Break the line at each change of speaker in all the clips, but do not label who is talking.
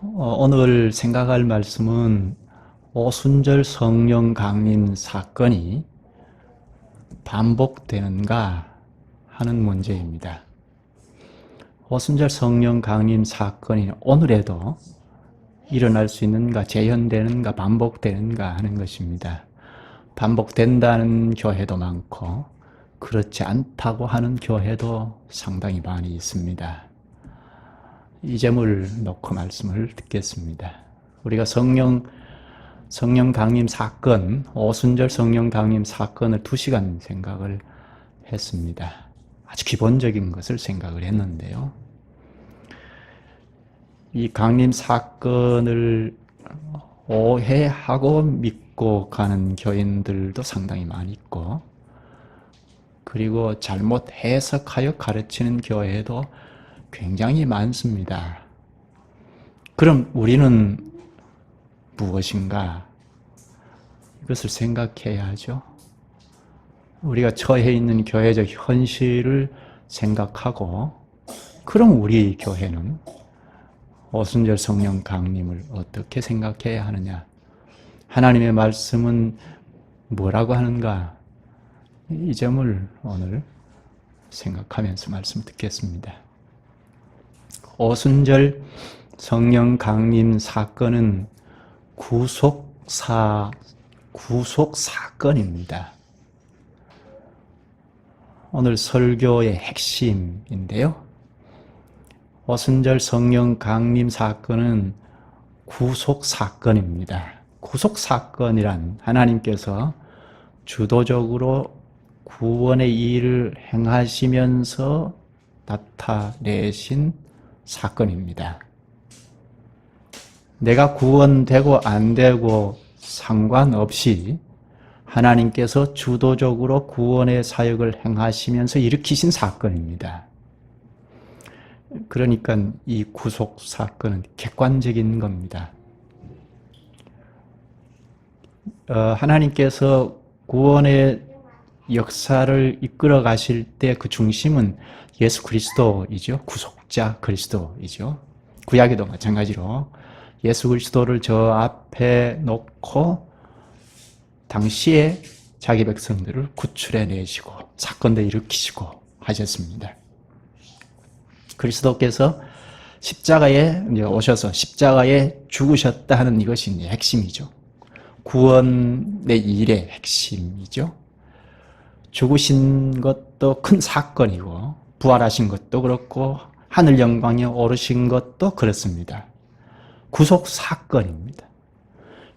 오늘 생각할 말씀은 오순절 성령 강림 사건이 반복되는가 하는 문제입니다. 오순절 성령 강림 사건이 오늘에도 일어날 수 있는가, 재현되는가, 반복되는가 하는 것입니다. 반복된다는 교회도 많고 그렇지 않다고 하는 교회도 상당히 많이 있습니다. 이 점을 놓고 말씀을 듣겠습니다. 우리가 성령 강림 사건, 오순절 성령 강림 사건을 2시간 생각을 했습니다. 아주 기본적인 것을 생각을 했는데요. 이 강림 사건을 오해하고 믿고 가는 교인들도 상당히 많이 있고, 그리고 잘못 해석하여 가르치는 교회도 굉장히 많습니다. 그럼 우리는 무엇인가? 이것을 생각해야 하죠. 우리가 처해 있는 교회적 현실을 생각하고, 그럼 우리 교회는 오순절 성령 강림을 어떻게 생각해야 하느냐? 하나님의 말씀은 뭐라고 하는가? 이 점을 오늘 생각하면서 말씀 듣겠습니다. 오순절 성령 강림 사건은 구속 사건입니다. 오늘 설교의 핵심인데요. 오순절 성령 강림 사건은 구속 사건입니다. 구속 사건이란 하나님께서 주도적으로 구원의 일을 행하시면서 나타내신 사건입니다. 내가 구원되고 안 되고 상관없이 하나님께서 주도적으로 구원의 사역을 행하시면서 일으키신 사건입니다. 그러니까 이 구속 사건은 객관적인 겁니다. 하나님께서 구원의 역사를 이끌어 가실 때 그 중심은 예수 그리스도이죠. 구속자 그리스도이죠. 구약에도 마찬가지로 예수 그리스도를 저 앞에 놓고 당시에 자기 백성들을 구출해 내시고 사건도 일으키시고 하셨습니다. 그리스도께서 십자가에 오셔서 십자가에 죽으셨다 하는 이것이 이제 핵심이죠. 구원의 일의 핵심이죠. 죽으신 것도 큰 사건이고 부활하신 것도 그렇고 하늘 영광에 오르신 것도 그렇습니다. 구속 사건입니다.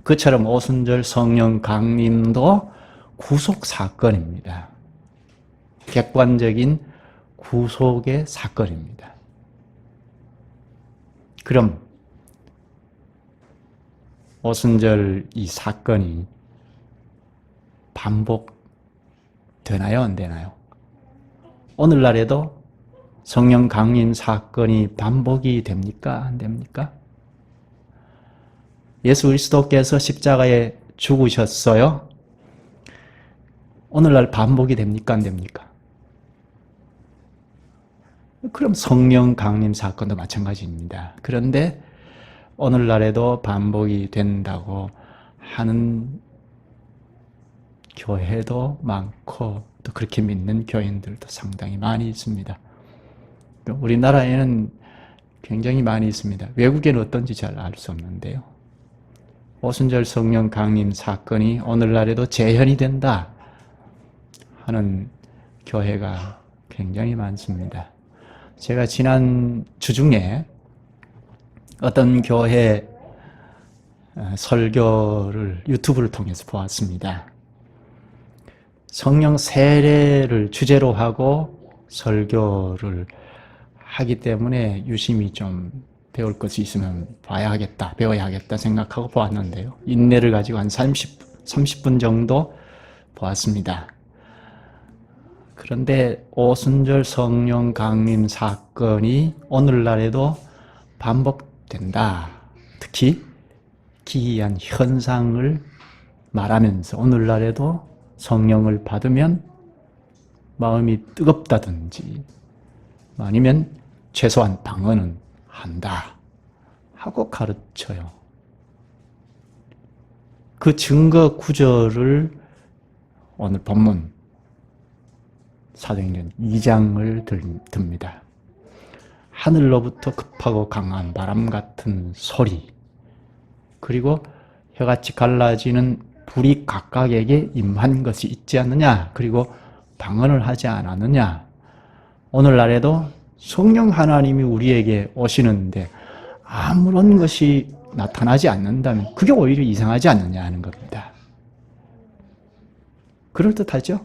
그처럼 오순절 성령 강림도 구속 사건입니다. 객관적인 구속의 사건입니다. 그럼 오순절 이 사건이 반복되나요? 안 되나요? 오늘날에도 성령 강림 사건이 반복이 됩니까? 안 됩니까? 예수 그리스도께서 십자가에 죽으셨어요. 오늘날 반복이 됩니까? 안 됩니까? 그럼 성령 강림 사건도 마찬가지입니다. 그런데 오늘날에도 반복이 된다고 하는 교회도 많고 또 그렇게 믿는 교인들도 상당히 많이 있습니다. 우리나라에는 굉장히 많이 있습니다. 외국에는 어떤지 잘 알 수 없는데요. 오순절 성령 강림 사건이 오늘날에도 재현이 된다 하는 교회가 굉장히 많습니다. 제가 지난 주 중에 어떤 교회 설교를 유튜브를 통해서 보았습니다. 성령 세례를 주제로 하고 설교를 하기 때문에 유심히 좀 배울 것이 있으면 배워야 하겠다 생각하고 보았는데요. 인내를 가지고 한 30분 정도 보았습니다. 그런데 오순절 성령 강림 사건이 오늘날에도 반복된다. 특히 기이한 현상을 말하면서 오늘날에도 성령을 받으면 마음이 뜨겁다든지 아니면 최소한 방언은 한다 하고 가르쳐요. 그 증거 구절을 오늘 본문 사도행전 2장을 듭니다. 하늘로부터 급하고 강한 바람 같은 소리, 그리고 혀같이 갈라지는 불이 각각에게 임한 것이 있지 않느냐, 그리고 방언을 하지 않았느냐. 오늘날에도 성령 하나님이 우리에게 오시는데 아무런 것이 나타나지 않는다면 그게 오히려 이상하지 않느냐 하는 겁니다. 그럴듯하죠?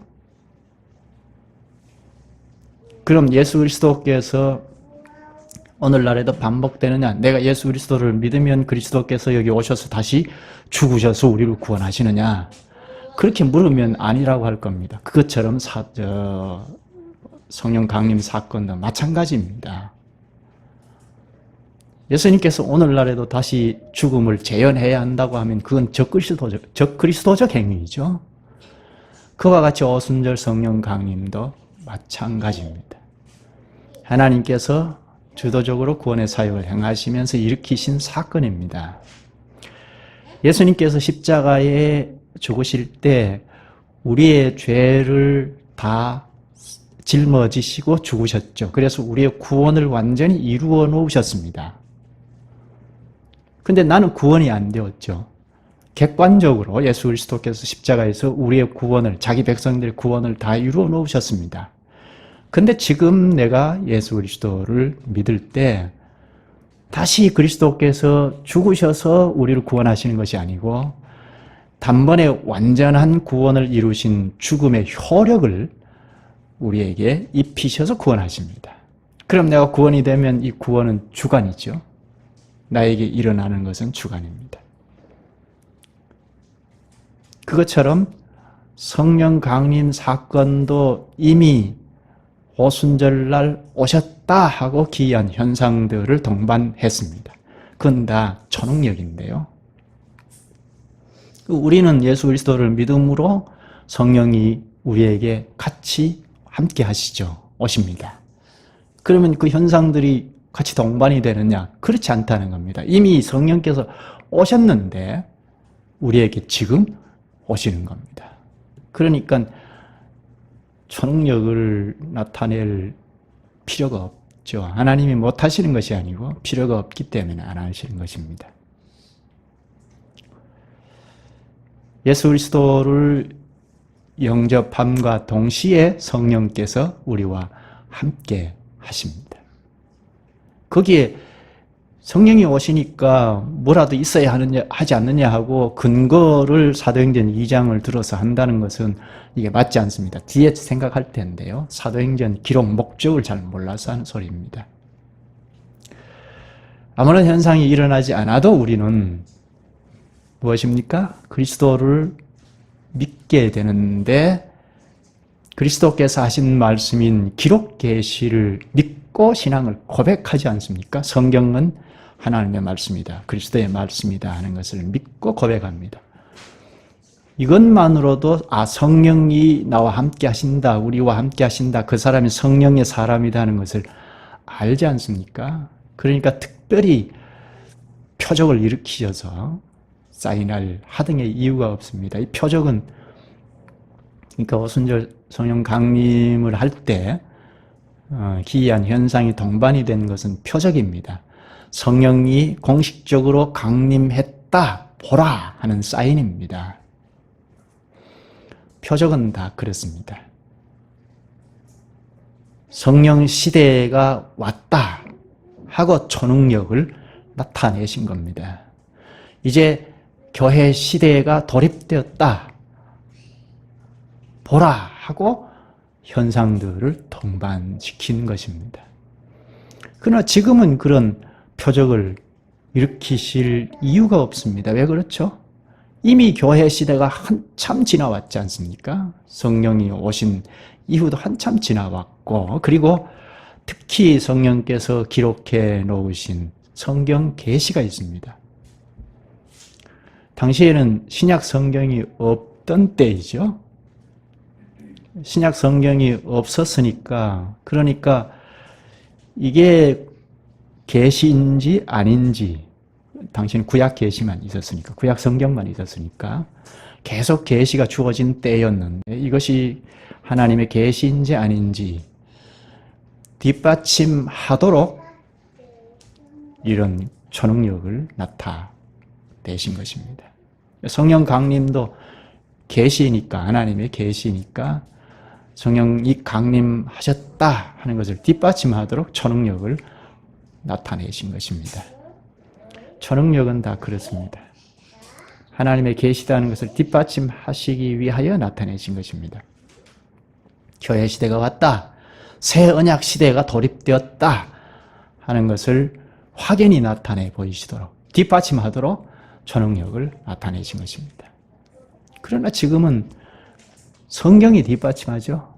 그럼 예수 그리스도께서 오늘날에도 반복되느냐? 내가 예수 그리스도를 믿으면 그리스도께서 여기 오셔서 다시 죽으셔서 우리를 구원하시느냐? 그렇게 물으면 아니라고 할 겁니다. 그것처럼 성령 강림 사건도 마찬가지입니다. 예수님께서 오늘날에도 다시 죽음을 재현해야 한다고 하면 그건 적그리스도적 행위이죠. 그와 같이 오순절 성령 강림도 마찬가지입니다. 하나님께서 주도적으로 구원의 사역을 행하시면서 일으키신 사건입니다. 예수님께서 십자가에 죽으실 때 우리의 죄를 다 짊어지시고 죽으셨죠. 그래서 우리의 구원을 완전히 이루어 놓으셨습니다. 근데 나는 구원이 안 되었죠. 객관적으로 예수 그리스도께서 십자가에서 우리의 구원을, 자기 백성들의 구원을 다 이루어 놓으셨습니다. 근데 지금 내가 예수 그리스도를 믿을 때 다시 그리스도께서 죽으셔서 우리를 구원하시는 것이 아니고 단번에 완전한 구원을 이루신 죽음의 효력을 우리에게 입히셔서 구원하십니다. 그럼 내가 구원이 되면 이 구원은 주관이죠. 나에게 일어나는 것은 주관입니다. 그것처럼 성령 강림 사건도 이미 오순절날 오셨다 하고 기이한 현상들을 동반했습니다. 그건 다 초능력인데요. 우리는 예수 그리스도를 믿음으로 성령이 우리에게 같이 함께 하시죠. 오십니다. 그러면 그 현상들이 같이 동반이 되느냐? 그렇지 않다는 겁니다. 이미 성령께서 오셨는데 우리에게 지금 오시는 겁니다. 그러니까 초능력을 나타낼 필요가 없죠. 하나님이 못하시는 것이 아니고 필요가 없기 때문에 안 하시는 것입니다. 예수 그리스도를 영접함과 동시에 성령께서 우리와 함께 하십니다. 거기에 성령이 오시니까 뭐라도 있어야 하지 않느냐 하고 근거를 사도행전 2장을 들어서 한다는 것은 이게 맞지 않습니다. 뒤에 생각할 텐데요. 사도행전 기록 목적을 잘 몰라서 하는 소리입니다. 아무런 현상이 일어나지 않아도 우리는 무엇입니까? 그리스도를 믿게 되는데 그리스도께서 하신 말씀인 기록 계시를 믿고 신앙을 고백하지 않습니까? 성경은 하나님의 말씀이다, 그리스도의 말씀이다 하는 것을 믿고 고백합니다. 이것만으로도 성령이 나와 함께 하신다, 우리와 함께 하신다, 그 사람이 성령의 사람이다 하는 것을 알지 않습니까? 그러니까 특별히 표적을 일으키셔서 사인할 하등의 이유가 없습니다. 이 표적은 그러니까 오순절 성령 강림을 할 때 기이한 현상이 동반이 된 것은 표적입니다. 성령이 공식적으로 강림했다, 보라 하는 사인입니다. 표적은 다 그렇습니다. 성령 시대가 왔다 하고 초능력을 나타내신 겁니다. 이제 교회 시대가 돌입되었다, 보라 하고 현상들을 동반시킨 것입니다. 그러나 지금은 그런 표적을 일으키실 이유가 없습니다. 왜 그렇죠? 이미 교회 시대가 한참 지나왔지 않습니까? 성령이 오신 이후도 한참 지나왔고, 그리고 특히 성령께서 기록해 놓으신 성경 계시가 있습니다. 당시에는 신약 성경이 없던 때이죠. 신약 성경이 없었으니까, 그러니까 이게 계시인지 아닌지 당시는 구약 계시만 있었으니까, 구약 성경만 있었으니까 계속 계시가 주어진 때였는데 이것이 하나님의 계시인지 아닌지 뒷받침하도록 이런 초능력을 나타내신 것입니다. 성령 강림도 계시니까, 하나님의 계시니까 성령이 강림하셨다 하는 것을 뒷받침하도록 초능력을 나타내신 것입니다. 초능력은 다 그렇습니다. 하나님의 계시다는 것을 뒷받침하시기 위하여 나타내신 것입니다. 교회 시대가 왔다, 새 언약 시대가 돌입되었다 하는 것을 확연히 나타내 보이시도록 뒷받침하도록 초능력을 나타내신 것입니다. 그러나 지금은 성경이 뒷받침하죠.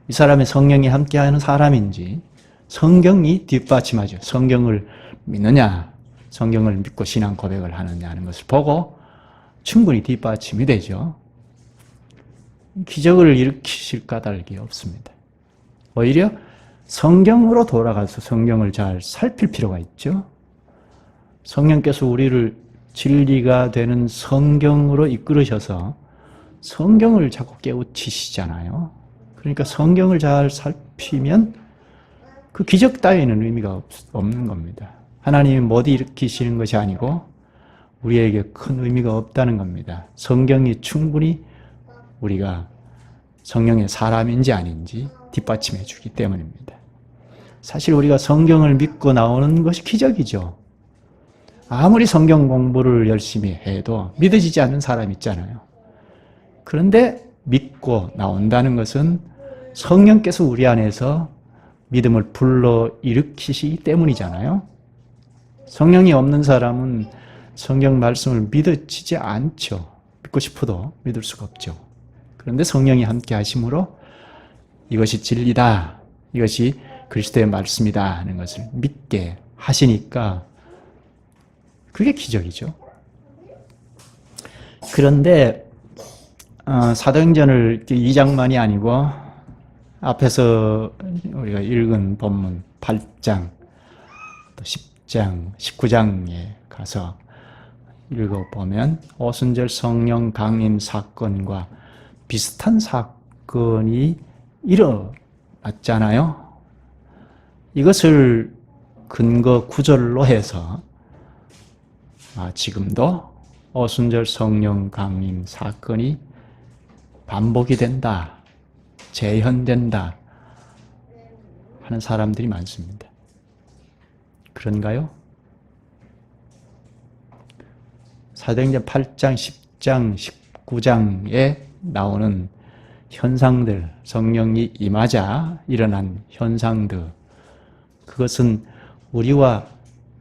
이 사람의 성령이 함께하는 사람인지 성경이 뒷받침하죠. 성경을 믿느냐, 성경을 믿고 신앙 고백을 하느냐 하는 것을 보고 충분히 뒷받침이 되죠. 기적을 일으키실 까닭이 없습니다. 오히려 성경으로 돌아가서 성경을 잘 살필 필요가 있죠. 성령께서 우리를 진리가 되는 성경으로 이끌으셔서 성경을 자꾸 깨우치시잖아요. 그러니까 성경을 잘 살피면 그 기적 따위는 의미가 없는 겁니다. 하나님이 못 일으키시는 것이 아니고 우리에게 큰 의미가 없다는 겁니다. 성경이 충분히 우리가 성령의 사람인지 아닌지 뒷받침해 주기 때문입니다. 사실 우리가 성경을 믿고 나오는 것이 기적이죠. 아무리 성경 공부를 열심히 해도 믿어지지 않는 사람 있잖아요. 그런데 믿고 나온다는 것은 성령께서 우리 안에서 믿음을 불러 일으키시기 때문이잖아요. 성령이 없는 사람은 성경 말씀을 믿어지지 않죠. 믿고 싶어도 믿을 수가 없죠. 그런데 성령이 함께 하심으로 이것이 진리다, 이것이 그리스도의 말씀이다 하는 것을 믿게 하시니까 그게 기적이죠. 그런데 사도행전을 2장만이 아니고 앞에서 우리가 읽은 본문 8장, 또 10장, 19장에 가서 읽어보면 오순절 성령 강림 사건과 비슷한 사건이 일어났잖아요. 이것을 근거 구절로 해서 지금도 오순절 성령 강림 사건이 반복이 된다, 재현된다 하는 사람들이 많습니다. 그런가요? 사도행전 8장, 10장, 19장에 나오는 현상들, 성령이 임하자 일어난 현상들, 그것은 우리와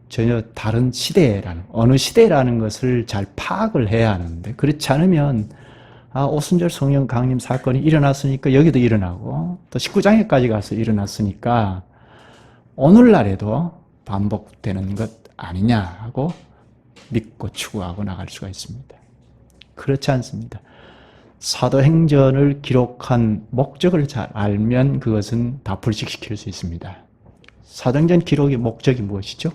전혀 다른 시대라는, 어느 시대라는 것을 잘 파악을 해야 하는데, 그렇지 않으면 오순절 성령 강림 사건이 일어났으니까 여기도 일어나고 또 19장에까지 가서 일어났으니까 오늘날에도 반복되는 것 아니냐 하고 믿고 추구하고 나갈 수가 있습니다. 그렇지 않습니다. 사도행전을 기록한 목적을 잘 알면 그것은 다 불식시킬 수 있습니다. 사도행전 기록의 목적이 무엇이죠?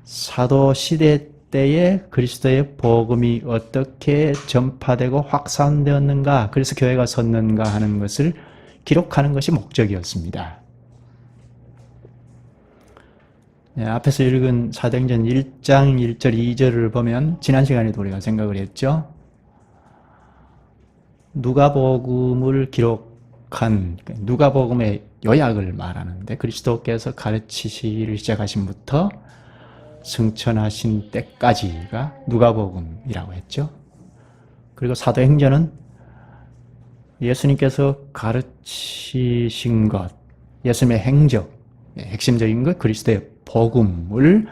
사도시대 때에 그리스도의 복음이 어떻게 전파되고 확산되었는가, 그래서 교회가 섰는가 하는 것을 기록하는 것이 목적이었습니다. 앞에서 읽은 사도행전 1장 1절 2절을 보면 지난 시간에도 우리가 생각을 했죠. 누가복음을 기록한, 누가복음의 요약을 말하는데 그리스도께서 가르치시기를 시작하신부터 승천하신 때까지가 누가복음이라고 했죠. 그리고 사도행전은 예수님께서 가르치신 것, 예수님의 행적, 핵심적인 것, 그리스도의 복음을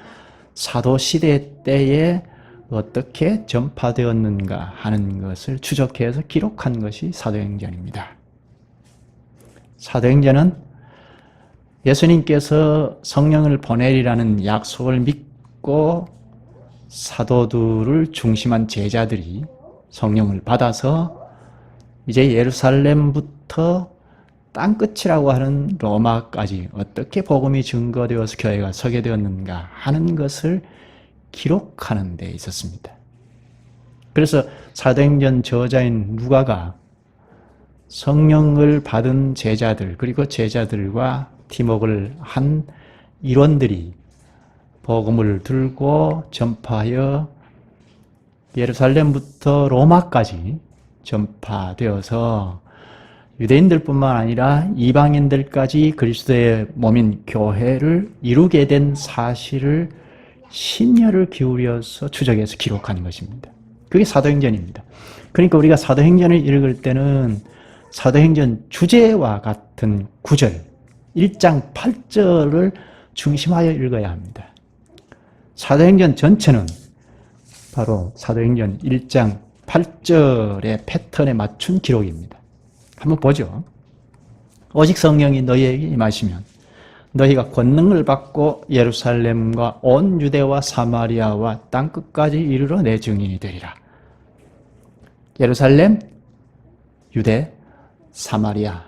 사도시대 때에 어떻게 전파되었는가 하는 것을 추적해서 기록한 것이 사도행전입니다. 사도행전은 예수님께서 성령을 보내리라는 약속을 믿고 사도들을 중심한 제자들이 성령을 받아서 이제 예루살렘부터 땅끝이라고 하는 로마까지 어떻게 복음이 증거되어서 교회가 서게 되었는가 하는 것을 기록하는 데 있었습니다. 그래서 사도행전 저자인 누가가 성령을 받은 제자들 그리고 제자들과 팀웍을 한 일원들이 복음을 들고 전파하여 예루살렘부터 로마까지 전파되어서 유대인들뿐만 아니라 이방인들까지 그리스도의 몸인 교회를 이루게 된 사실을 심려를 기울여서 추적해서 기록하는 것입니다. 그게 사도행전입니다. 그러니까 우리가 사도행전을 읽을 때는 사도행전 주제와 같은 구절, 1장 8절을 중심하여 읽어야 합니다. 사도행전 전체는 바로 사도행전 1장 8절의 패턴에 맞춘 기록입니다. 한번 보죠. 오직 성령이 너희에게 임하시면 너희가 권능을 받고 예루살렘과 온 유대와 사마리아와 땅끝까지 이르러 내 증인이 되리라. 예루살렘, 유대, 사마리아,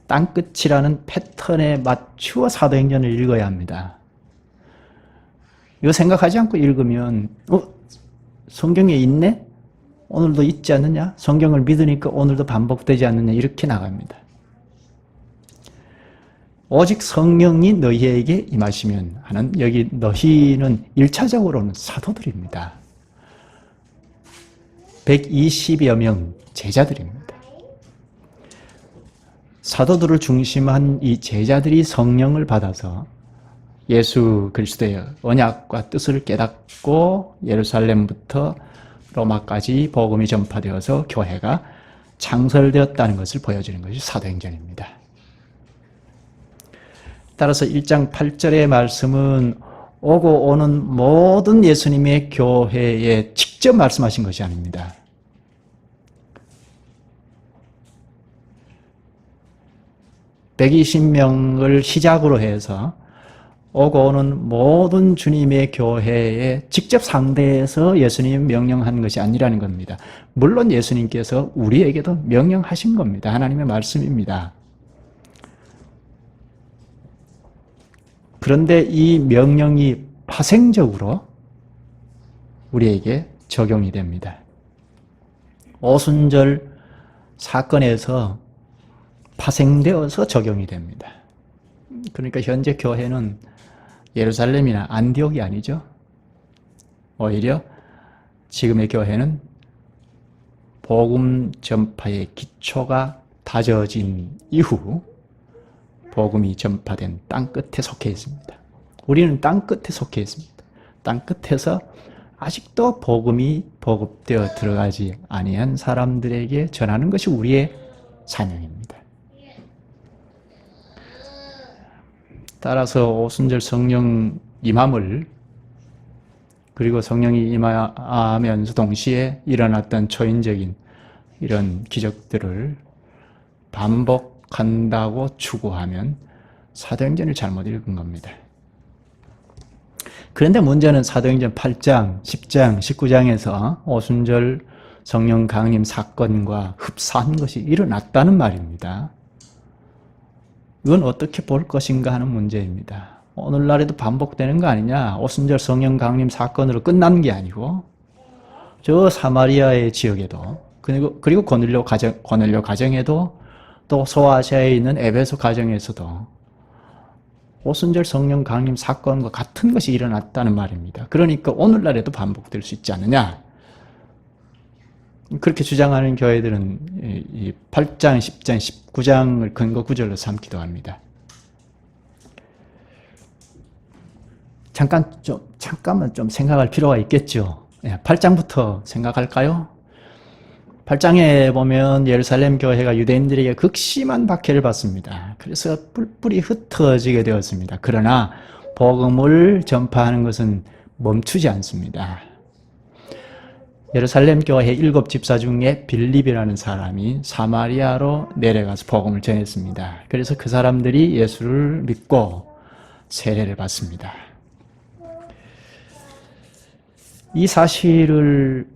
땅끝이라는 패턴에 맞추어 사도행전을 읽어야 합니다. 이거 생각하지 않고 읽으면 성경에 있네? 오늘도 있지 않느냐? 성경을 믿으니까 오늘도 반복되지 않느냐? 이렇게 나갑니다. 오직 성령이 너희에게 임하시면 하는 여기 너희는 1차적으로는 사도들입니다. 120여 명 제자들입니다. 사도들을 중심한 이 제자들이 성령을 받아서 예수 그리스도의 언약과 뜻을 깨닫고 예루살렘부터 로마까지 복음이 전파되어서 교회가 창설되었다는 것을 보여주는 것이 사도행전입니다. 따라서 1장 8절의 말씀은 오고 오는 모든 예수님의 교회에 직접 말씀하신 것이 아닙니다. (120명을) 시작으로 해서 오고 오는 모든 주님의 교회에 직접 상대해서 예수님이 명령한 것이 아니라는 겁니다. 물론 예수님께서 우리에게도 명령하신 겁니다. 하나님의 말씀입니다. 그런데 이 명령이 파생적으로 우리에게 적용이 됩니다. 오순절 사건에서 파생되어서 적용이 됩니다. 그러니까 현재 교회는 예루살렘이나 안디옥이 아니죠. 오히려 지금의 교회는 복음 전파의 기초가 다져진 이후 복음이 전파된 땅끝에 속해 있습니다. 우리는 땅끝에 속해 있습니다. 땅끝에서 아직도 복음이 보급되어 들어가지 아니한 사람들에게 전하는 것이 우리의 사명입니다. 따라서 오순절 성령 임함을 그리고 성령이 임하면서 동시에 일어났던 초인적인 이런 기적들을 반복한다고 추구하면 사도행전을 잘못 읽은 겁니다. 그런데 문제는 사도행전 8장, 10장, 19장에서 오순절 성령 강림 사건과 흡사한 것이 일어났다는 말입니다. 이건 어떻게 볼 것인가 하는 문제입니다. 오늘날에도 반복되는 거 아니냐? 오순절 성령 강림 사건으로 끝난 게 아니고 저 사마리아의 지역에도 그리고 고넬료 가정에도 또 소아시아에 있는 에베소 가정에서도 오순절 성령 강림 사건과 같은 것이 일어났다는 말입니다. 그러니까 오늘날에도 반복될 수 있지 않느냐? 그렇게 주장하는 교회들은 이 8장, 10장, 19장을 근거 구절로 삼기도 합니다. 잠깐만 좀 생각할 필요가 있겠죠. 8장부터 생각할까요? 8장에 보면 예루살렘 교회가 유대인들에게 극심한 박해를 받습니다. 그래서 뿔뿔이 흩어지게 되었습니다. 그러나 복음을 전파하는 것은 멈추지 않습니다. 예루살렘 교회 7 집사 중에 빌립이라는 사람이 사마리아로 내려가서 복음을 전했습니다. 그래서 그 사람들이 예수를 믿고 세례를 받습니다. 이 사실을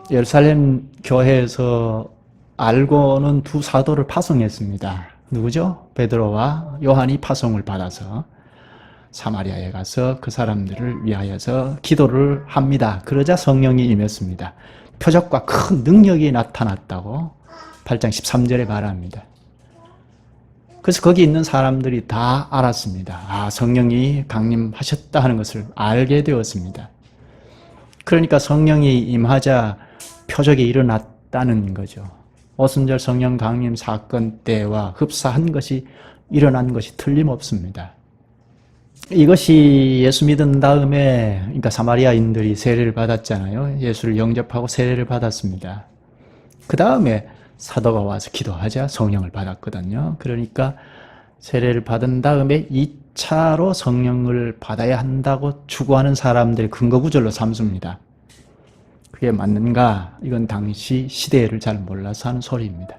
예루살렘 교회에서 알고는 두 사도를 파송했습니다. 누구죠? 베드로와 요한이 파송을 받아서 사마리아에 가서 그 사람들을 위하여서 기도를 합니다. 그러자 성령이 임했습니다. 표적과 큰 능력이 나타났다고 8장 13절에 말합니다. 그래서 거기 있는 사람들이 다 알았습니다. 아, 성령이 강림하셨다 하는 것을 알게 되었습니다. 그러니까 성령이 임하자 표적이 일어났다는 거죠. 오순절 성령 강림 사건 때와 흡사한 것이 일어난 것이 틀림없습니다. 이것이 예수 믿은 다음에, 그러니까 사마리아인들이 세례를 받았잖아요. 예수를 영접하고 세례를 받았습니다. 그 다음에 사도가 와서 기도하자 성령을 받았거든요. 그러니까 세례를 받은 다음에 2차로 성령을 받아야 한다고 추구하는 사람들의 근거 구절로 삼습니다. 그게 맞는가? 이건 당시 시대를 잘 몰라서 하는 소리입니다.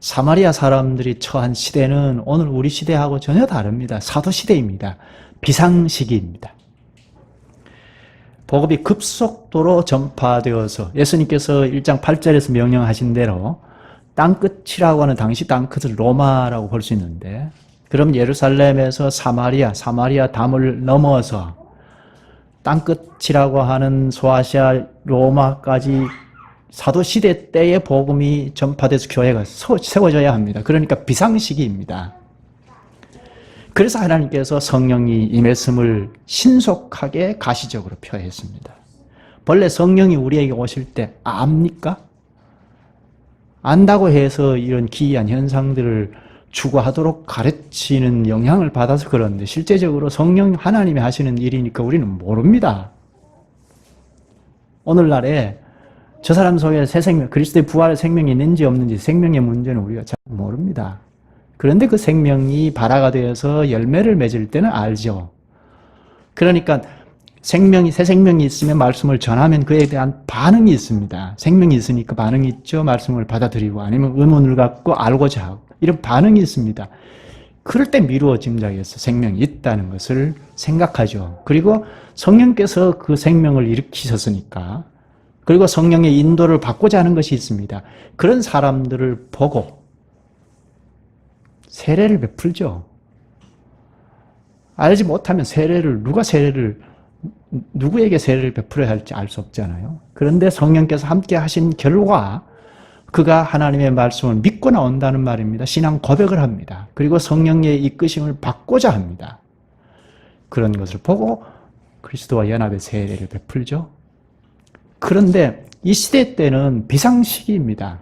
사마리아 사람들이 처한 시대는 오늘 우리 시대하고 전혀 다릅니다. 사도시대입니다. 비상시기입니다. 복음이 급속도로 전파되어서 예수님께서 1장 8절에서 명령하신 대로 땅끝이라고 하는 당시 땅끝을 로마라고 볼 수 있는데, 그럼 예루살렘에서 사마리아 담을 넘어서 땅끝이라고 하는 소아시아 로마까지 사도시대 때의 복음이 전파돼서 교회가 세워져야 합니다. 그러니까 비상시기입니다. 그래서 하나님께서 성령이 임했음을 신속하게 가시적으로 표했습니다. 본래 성령이 우리에게 오실 때 압니까? 안다고 해서 이런 기이한 현상들을 추구하도록 가르치는 영향을 받아서 그런데 실제적으로 성령 하나님이 하시는 일이니까 우리는 모릅니다. 오늘날에 저 사람 속에 새 생명, 그리스도의 부활의 생명이 있는지 없는지 생명의 문제는 우리가 잘 모릅니다. 그런데 그 생명이 발화가 되어서 열매를 맺을 때는 알죠. 그러니까 새 생명이 있으면 말씀을 전하면 그에 대한 반응이 있습니다. 생명이 있으니까 반응이 있죠. 말씀을 받아들이고 아니면 의문을 갖고 알고자 하고 이런 반응이 있습니다. 그럴 때 미루어 짐작해서 생명이 있다는 것을 생각하죠. 그리고 성령께서 그 생명을 일으키셨으니까, 그리고 성령의 인도를 받고자 하는 것이 있습니다. 그런 사람들을 보고 세례를 베풀죠. 알지 못하면 누구에게 세례를 베풀어야 할지 알 수 없잖아요. 그런데 성령께서 함께 하신 결과 그가 하나님의 말씀을 믿고 나온다는 말입니다. 신앙 고백을 합니다. 그리고 성령의 이끄심을 받고자 합니다. 그런 것을 보고 그리스도와 연합의 세례를 베풀죠. 그런데 이 시대 때는 비상시기입니다.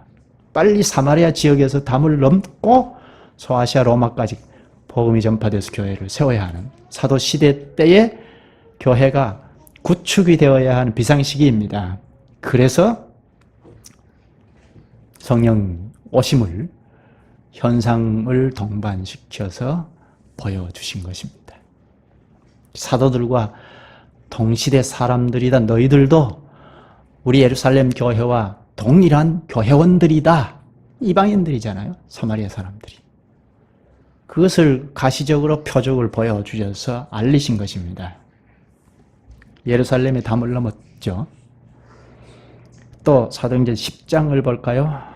빨리 사마리아 지역에서 담을 넘고 소아시아 로마까지 복음이 전파돼서 교회를 세워야 하는 사도 시대 때의 교회가 구축이 되어야 하는 비상시기입니다. 그래서 성령 오심을 현상을 동반시켜서 보여주신 것입니다. 사도들과 동시대 사람들이다. 너희들도 우리 예루살렘 교회와 동일한 교회원들이다. 이방인들이잖아요. 사마리아 사람들이. 그것을 가시적으로 표적을 보여주셔서 알리신 것입니다. 예루살렘에 담을 넘었죠. 또 사도행전 10장을 볼까요?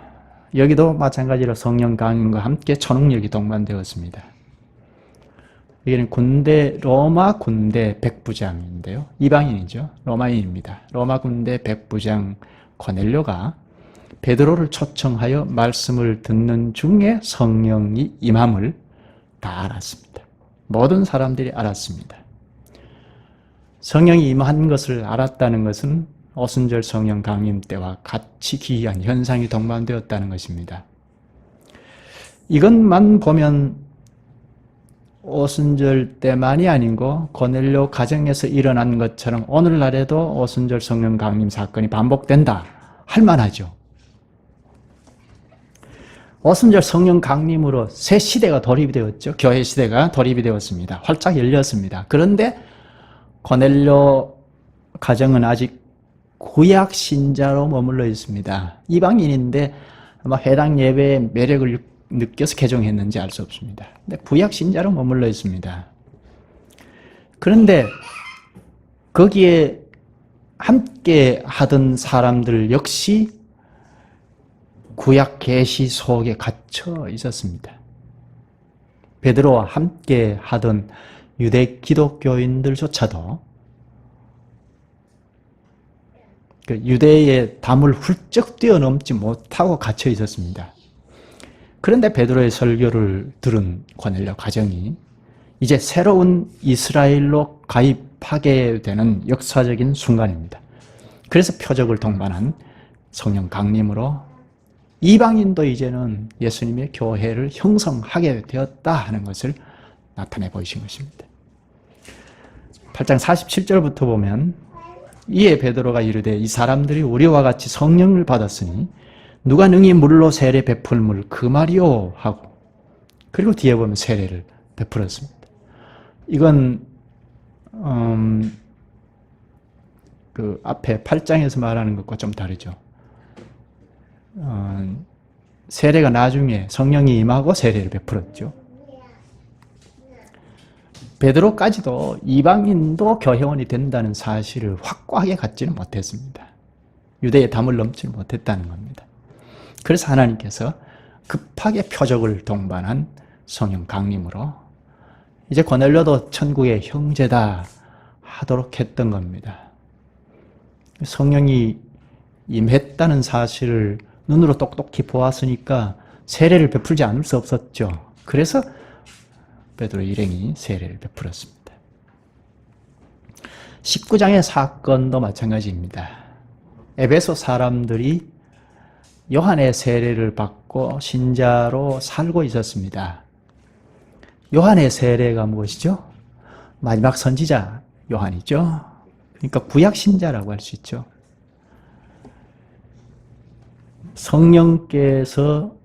여기도 마찬가지로 성령 강림과 함께 초능력이 동반되었습니다. 여기는 로마 군대 백부장인데요. 이방인이죠. 로마인입니다. 로마 군대 백부장 고넬료가 베드로를 초청하여 말씀을 듣는 중에 성령이 임함을 다 알았습니다. 모든 사람들이 알았습니다. 성령이 임한 것을 알았다는 것은 오순절 성령 강림 때와 같이 기이한 현상이 동반되었다는 것입니다. 이것만 보면 오순절 때만이 아니고 고넬료 가정에서 일어난 것처럼 오늘날에도 오순절 성령 강림 사건이 반복된다 할 만하죠. 오순절 성령 강림으로 새 시대가 돌입이 되었죠. 교회 시대가 돌입이 되었습니다. 활짝 열렸습니다. 그런데 고넬료 가정은 아직 구약 신자로 머물러 있습니다. 이방인인데 아마 회당 예배의 매력을 느껴서 개종했는지 알 수 없습니다. 근데 구약 신자로 머물러 있습니다. 그런데 거기에 함께 하던 사람들 역시 구약 계시 속에 갇혀 있었습니다. 베드로와 함께 하던 유대 기독교인들조차도 그 유대의 담을 훌쩍 뛰어넘지 못하고 갇혀 있었습니다. 그런데 베드로의 설교를 들은 고넬료 가정이 이제 새로운 이스라엘로 가입하게 되는 역사적인 순간입니다. 그래서 표적을 동반한 성령 강림으로 이방인도 이제는 예수님의 교회를 형성하게 되었다 하는 것을 나타내 보이신 것입니다. 8장 47절부터 보면 이에 베드로가 이르되 이 사람들이 우리와 같이 성령을 받았으니 누가 능히 물로 세례 베풀물 그 말이요 하고 그리고 뒤에 보면 세례를 베풀었습니다. 이건 그 앞에 8장에서 말하는 것과 좀 다르죠. 세례가 나중에 성령이 임하고 세례를 베풀었죠. 베드로까지도 이방인도 교회원이 된다는 사실을 확고하게 갖지는 못했습니다. 유대의 담을 넘지 못했다는 겁니다. 그래서 하나님께서 급하게 표적을 동반한 성령 강림으로 이제 고넬료도 천국의 형제다 하도록 했던 겁니다. 성령이 임했다는 사실을 눈으로 똑똑히 보았으니까 세례를 베풀지 않을 수 없었죠. 그래서 베드로 일행이 세례를 베풀었습니다. 19장의 사건도 마찬가지입니다. 에베소 사람들이 요한의 세례를 받고 신자로 살고 있었습니다. 요한의 세례가 무엇이죠? 마지막 선지자 요한이죠. 그러니까 구약 신자라고 할 수 있죠. 성령께서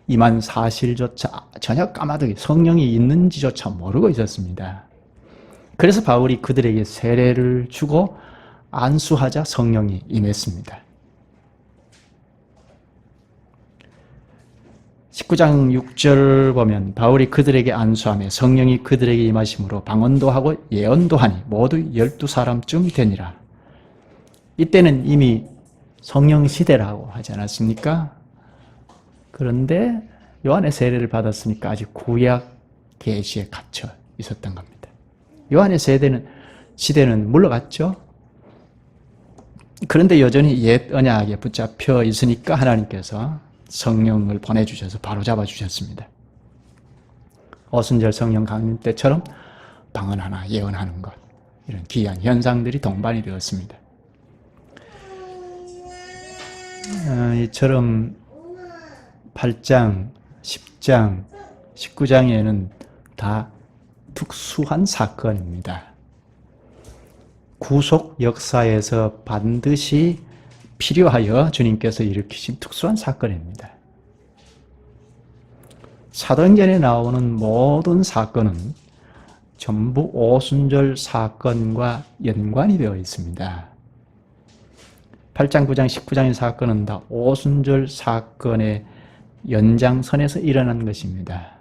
임한 사실조차 전혀 까마득히 성령이 있는지조차 모르고 있었습니다. 그래서 바울이 그들에게 세례를 주고 안수하자 성령이 임했습니다. 19장 6절 보면 바울이 그들에게 안수하며 성령이 그들에게 임하심으로 방언도 하고 예언도 하니 모두 12사람쯤 되니라. 이때는 이미 성령 시대라고 하지 않았습니까? 그런데 요한의 세례를 받았으니까 아직 구약 계시에 갇혀 있었던 겁니다. 요한의 시대는 물러갔죠. 그런데 여전히 옛 언약에 붙잡혀 있으니까 하나님께서 성령을 보내주셔서 바로잡아 주셨습니다. 오순절 성령 강림 때처럼 방언하나 예언하는 것, 이런 귀한 현상들이 동반이 되었습니다. 이처럼 8장, 10장, 19장에는 다 특수한 사건입니다. 구속 역사에서 반드시 필요하여 주님께서 일으키신 특수한 사건입니다. 사도행전에 나오는 모든 사건은 전부 오순절 사건과 연관이 되어 있습니다. 8장, 9장, 19장의 사건은 다 오순절 사건의 연장선에서 일어난 것입니다.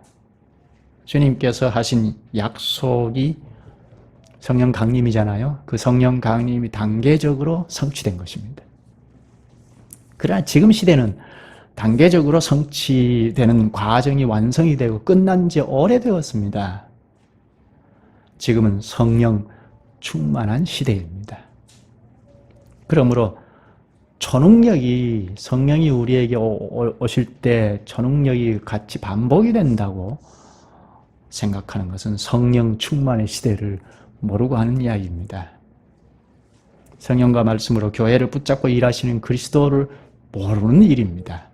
주님께서 하신 약속이 성령 강림이잖아요. 그 성령 강림이 단계적으로 성취된 것입니다. 그러나 지금 시대는 단계적으로 성취되는 과정이 완성이 되고 끝난 지 오래되었습니다. 지금은 성령 충만한 시대입니다. 그러므로 초능력이 성령이 우리에게 오실 때 초능력이 같이 반복이 된다고 생각하는 것은 성령 충만의 시대를 모르고 하는 이야기입니다. 성령과 말씀으로 교회를 붙잡고 일하시는 그리스도를 모르는 일입니다.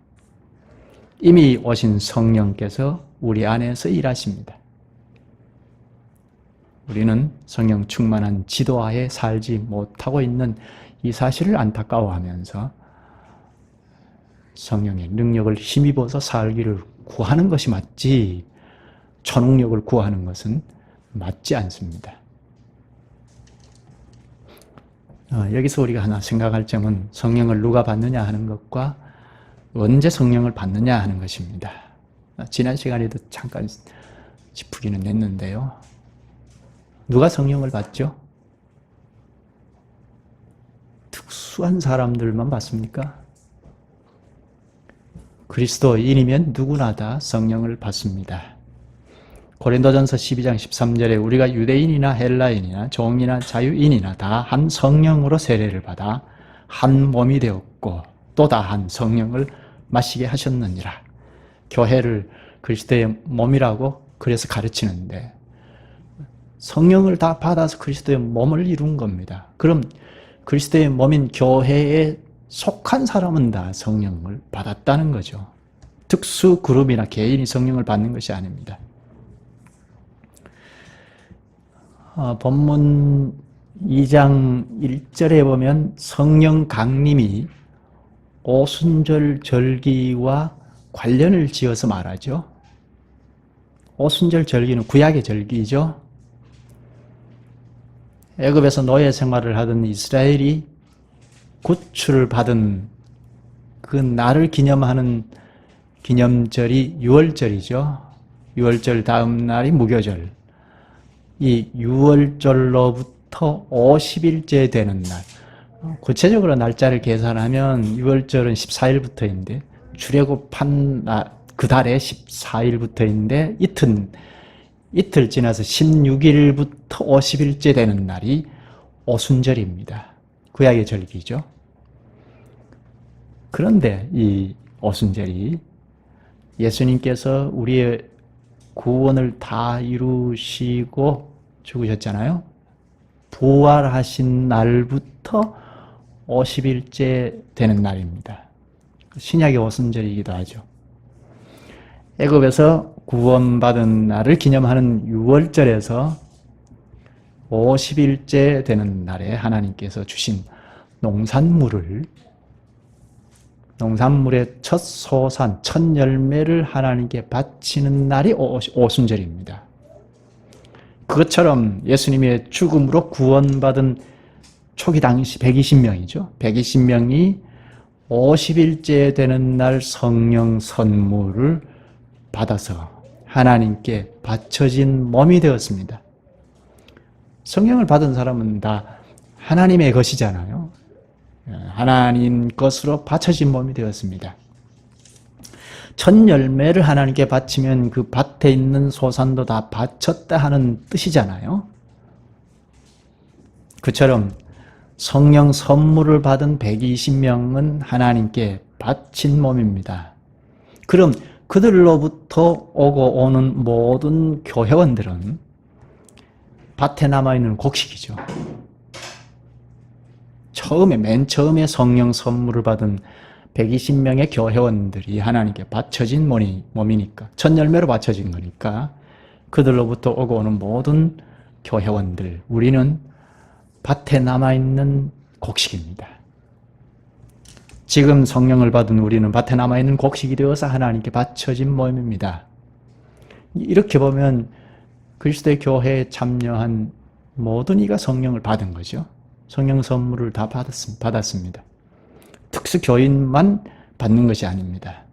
이미 오신 성령께서 우리 안에서 일하십니다. 우리는 성령 충만한 지도하에 살지 못하고 있는 이 사실을 안타까워하면서 성령의 능력을 힘입어서 살기를 구하는 것이 맞지, 초능력을 구하는 것은 맞지 않습니다. 여기서 우리가 하나 생각할 점은 성령을 누가 받느냐 하는 것과 언제 성령을 받느냐 하는 것입니다. 지난 시간에도 잠깐 짚으기는 했는데요. 누가 성령을 받죠? 특수한 사람들만 받습니까? 그리스도인이면 누구나 다 성령을 받습니다. 고린도전서 12장 13절에 우리가 유대인이나 헬라인이나 종이나 자유인이나 다 한 성령으로 세례를 받아 한 몸이 되었고 또 다 한 성령을 마시게 하셨느니라. 교회를 그리스도의 몸이라고 그래서 가르치는데 성령을 다 받아서 그리스도의 몸을 이룬 겁니다. 그럼 그리스도의 몸인 교회에 속한 사람은 다 성령을 받았다는 거죠. 특수 그룹이나 개인이 성령을 받는 것이 아닙니다. 본문 2장 1절에 보면 성령 강림이 오순절 절기와 관련을 지어서 말하죠. 오순절 절기는 구약의 절기죠. 애굽에서 노예 생활을 하던 이스라엘이 구출을 받은 그 날을 기념하는 기념절이 유월절이죠. 유월절 다음 날이 무교절. 이 유월절로부터 50일째 되는 날, 구체적으로 날짜를 계산하면 유월절은 14일부터인데 출애굽한 그 달에 14일부터인데 이틀 지나서 16일부터 50일째 되는 날이 오순절입니다. 구약의 절기죠. 그런데 이 오순절이 예수님께서 우리의 구원을 다 이루시고 죽으셨잖아요. 부활하신 날부터 50일째 되는 날입니다. 신약의 오순절이기도 하죠. 애굽에서 구원받은 날을 기념하는 유월절에서 50일째 되는 날에 하나님께서 주신 농산물의 첫 소산, 첫 열매를 하나님께 바치는 날이 오순절입니다. 그것처럼 예수님의 죽음으로 구원받은 초기 당시 120명이죠. 120명이 50일째 되는 날 성령 선물을 받아서 하나님께 바쳐진 몸이 되었습니다. 성령을 받은 사람은 다 하나님의 것이잖아요. 하나님 것으로 바쳐진 몸이 되었습니다. 첫 열매를 하나님께 바치면 그 밭에 있는 소산도 다 바쳤다 하는 뜻이잖아요. 그처럼 성령 선물을 받은 120명은 하나님께 바친 몸입니다. 그럼 그들로부터 오고 오는 모든 교회원들은 밭에 남아있는 곡식이죠. 맨 처음에 성령 선물을 받은 120명의 교회원들이 하나님께 바쳐진 몸이니까, 첫 열매로 바쳐진 거니까 그들로부터 오고 오는 모든 교회원들, 우리는 밭에 남아있는 곡식입니다. 지금 성령을 받은 우리는 밭에 남아있는 곡식이 되어서 하나님께 바쳐진 몸입니다. 이렇게 보면 그리스도의 교회에 참여한 모든 이가 성령을 받은 거죠. 성령 선물을 다 받았습니다. 특수 교인만 받는 것이 아닙니다.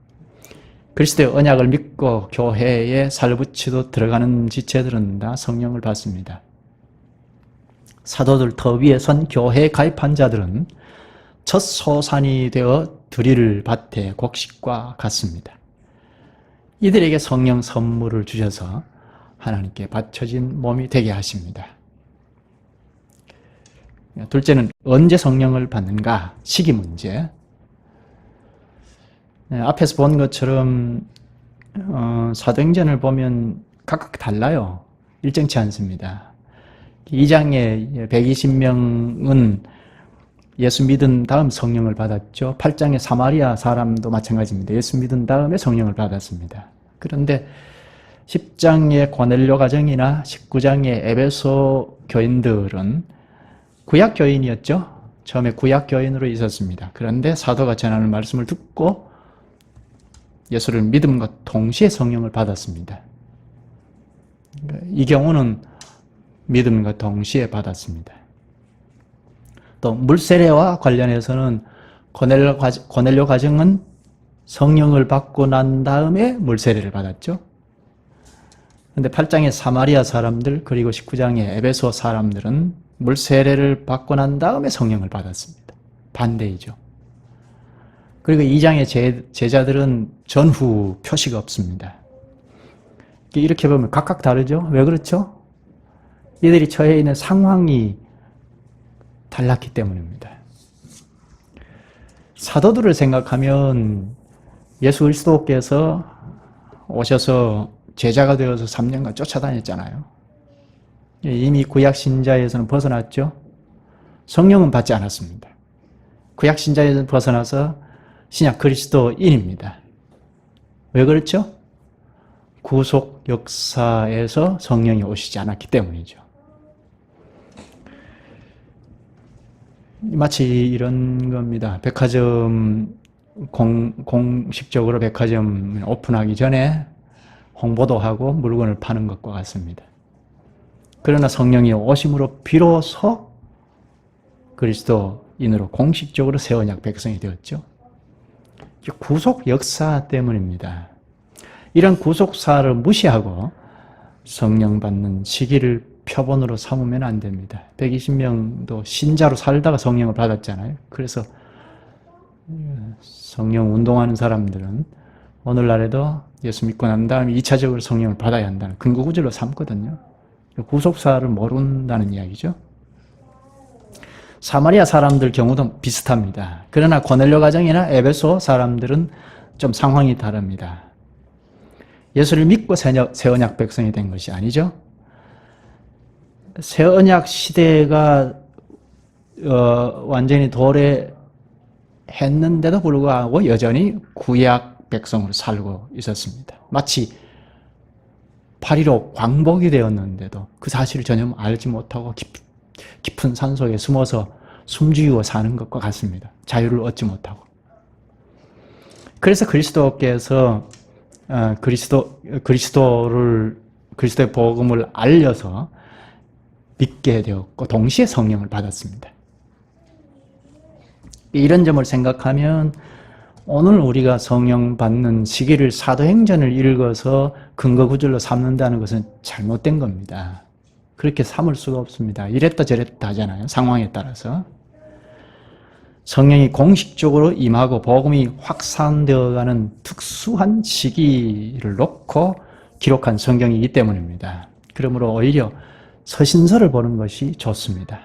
그리스도의 언약을 믿고 교회에 살붙이도 들어가는 지체들은 다 성령을 받습니다. 사도들 터 위에 선 교회에 가입한 자들은 첫 소산이 되어 드릴 밭의 곡식과 같습니다. 이들에게 성령 선물을 주셔서 하나님께 바쳐진 몸이 되게 하십니다. 둘째는 언제 성령을 받는가? 시기 문제. 앞에서 본 것처럼 사도행전을 보면 각각 달라요. 일정치 않습니다. 2장에 120명은 예수 믿은 다음 성령을 받았죠. 8장의 사마리아 사람도 마찬가지입니다. 예수 믿은 다음에 성령을 받았습니다. 그런데 10장의 고넬료 가정이나 19장의 에베소 교인들은 구약 교인이었죠. 처음에 구약 교인으로 있었습니다. 그런데 사도가 전하는 말씀을 듣고 예수를 믿음과 동시에 성령을 받았습니다. 이 경우는 믿음과 동시에 받았습니다. 또 물세례와 관련해서는 고넬료 가정은 성령을 받고 난 다음에 물세례를 받았죠. 그런데 8장의 사마리아 사람들 그리고 19장의 에베소 사람들은 물세례를 받고 난 다음에 성령을 받았습니다. 반대이죠. 그리고 2장의 제자들은 전후 표시가 없습니다. 이렇게 보면 각각 다르죠? 왜 그렇죠? 이들이 처해 있는 상황이 달랐기 때문입니다. 사도들을 생각하면 예수 그리스도께서 오셔서 제자가 되어서 3년간 쫓아다녔잖아요. 이미 구약 신자에서는 벗어났죠. 성령은 받지 않았습니다. 구약 신자에서 벗어나서 신약 그리스도인입니다. 왜 그렇죠? 구속 역사에서 성령이 오시지 않았기 때문이죠. 마치 이런 겁니다. 백화점 공식적으로 백화점 오픈하기 전에 홍보도 하고 물건을 파는 것과 같습니다. 그러나 성령이 오심으로 비로소 그리스도인으로 공식적으로 새 언약 백성이 되었죠. 구속 역사 때문입니다. 이런 구속사를 무시하고 성령 받는 시기를 표본으로 삼으면 안 됩니다. 120명도 신자로 살다가 성령을 받았잖아요. 그래서 성령 운동하는 사람들은 오늘날에도 예수 믿고 난 다음에 2차적으로 성령을 받아야 한다는 근거구절로 삼거든요. 구속사를 모른다는 이야기죠. 사마리아 사람들 경우도 비슷합니다. 그러나 고넬료 가정이나 에베소 사람들은 좀 상황이 다릅니다. 예수를 믿고 새 언약 백성이 된 것이 아니죠. 새 언약 시대가 완전히 도래했는데도 불구하고 여전히 구약 백성으로 살고 있었습니다. 마치 8.15 광복이 되었는데도 그 사실을 전혀 알지 못하고 깊은 산속에 숨어서 숨죽이고 사는 것과 같습니다. 자유를 얻지 못하고. 그래서 그리스도께서 그리스도의 복음을 알려서 믿게 되었고 동시에 성령을 받았습니다. 이런 점을 생각하면 오늘 우리가 성령 받는 시기를 사도행전을 읽어서 근거구절로 삼는다는 것은 잘못된 겁니다. 그렇게 삼을 수가 없습니다. 이랬다 저랬다 하잖아요. 상황에 따라서. 성령이 공식적으로 임하고 복음이 확산되어가는 특수한 시기를 놓고 기록한 성경이기 때문입니다. 그러므로 오히려 서신서를 보는 것이 좋습니다.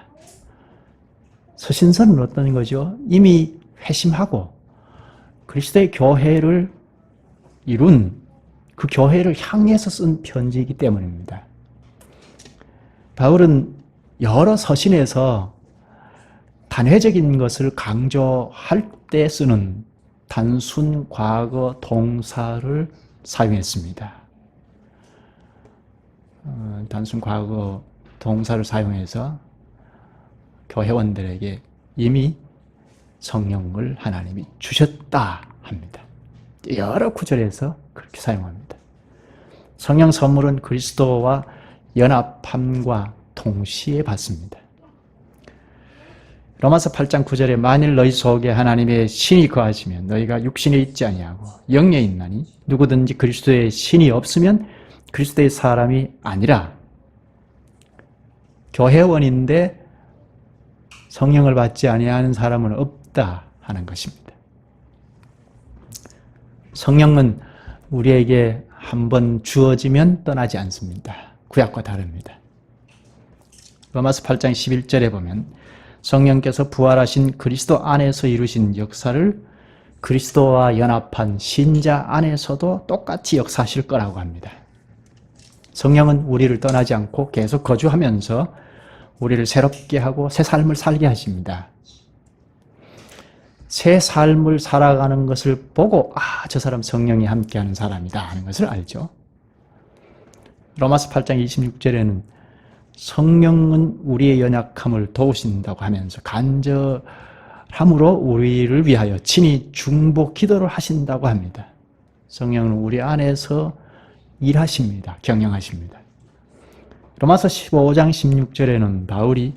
서신서는 어떤 거죠? 이미 회심하고 그리스도의 교회를 이룬 그 교회를 향해서 쓴 편지이기 때문입니다. 바울은 여러 서신에서 단회적인 것을 강조할 때 쓰는 단순 과거 동사를 사용했습니다. 단순 과거 동사를 사용해서 교회원들에게 이미 성령을 하나님이 주셨다 합니다. 여러 구절에서 그렇게 사용합니다. 성령 선물은 그리스도와 연합함과 동시에 받습니다. 로마서 8장 9절에 만일 너희 속에 하나님의 신이 거하시면 너희가 육신에 있지 아니하고 영에 있나니 누구든지 그리스도의 신이 없으면 그리스도의 사람이 아니라. 교회원인데 성령을 받지 아니하는 사람은 없다 하는 것입니다. 성령은 우리에게 한번 주어지면 떠나지 않습니다. 구약과 다릅니다. 로마서 8장 11절에 보면 성령께서 부활하신 그리스도 안에서 이루신 역사를 그리스도와 연합한 신자 안에서도 똑같이 역사하실 거라고 합니다. 성령은 우리를 떠나지 않고 계속 거주하면서 우리를 새롭게 하고 새 삶을 살게 하십니다. 새 삶을 살아가는 것을 보고 저 사람 성령이 함께하는 사람이다 하는 것을 알죠. 로마서 8장 26절에는 성령은 우리의 연약함을 도우신다고 하면서 간절함으로 우리를 위하여 친히 중보 기도를 하신다고 합니다. 성령은 우리 안에서 일하십니다. 경영하십니다. 로마서 15장 16절에는 바울이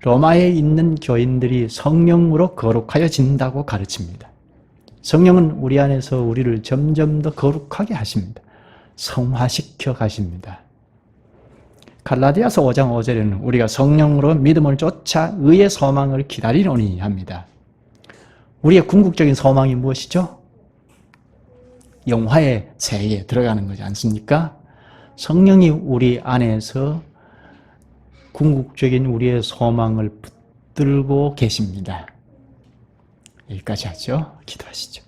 로마에 있는 교인들이 성령으로 거룩하여진다고 가르칩니다. 성령은 우리 안에서 우리를 점점 더 거룩하게 하십니다. 성화시켜 가십니다. 갈라디아서 5장 5절에는 우리가 성령으로 믿음을 쫓아 의의 소망을 기다리노니 합니다. 우리의 궁극적인 소망이 무엇이죠? 영화의 세계에 들어가는 거지 않습니까? 성령이 우리 안에서 궁극적인 우리의 소망을 붙들고 계십니다. 여기까지 하죠. 기도하시죠.